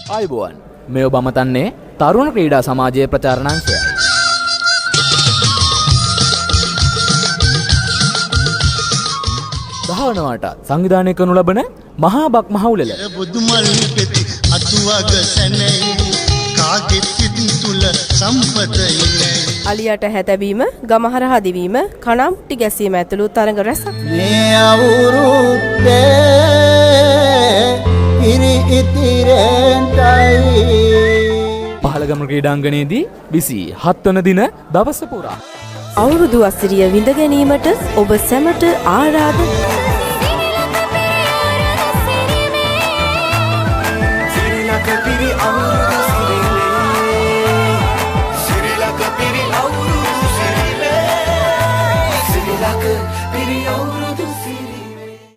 ආයුබෝවන් මේ ඔබ අමතන්නේ තරුණ ක්‍රීඩා සමාජයේ ප්‍රචාරණාංශයයි. දහවනවාට සංවිධානය කරනු ලබන මහා බක් මහවුලෙල බුදුමල් පෙති අතුවග සැනයි කාගෙත් සිත් තුල සම්පතයි අලියට හැතැබීම ගමහරහා දිවීම කණාමුට්ටි ගැසීම ඇතුළු තරඟ රැසක් මේ අවුරුද්දේ ඉරි ඉතිරෙන්ටයි පහළගම ක්‍රීඩාංගණයේදී 27 වන දින දවස පුරා අවුරුදු අසිරිය විඳ ගැනීමට ඔබ සැමට ආරාධනා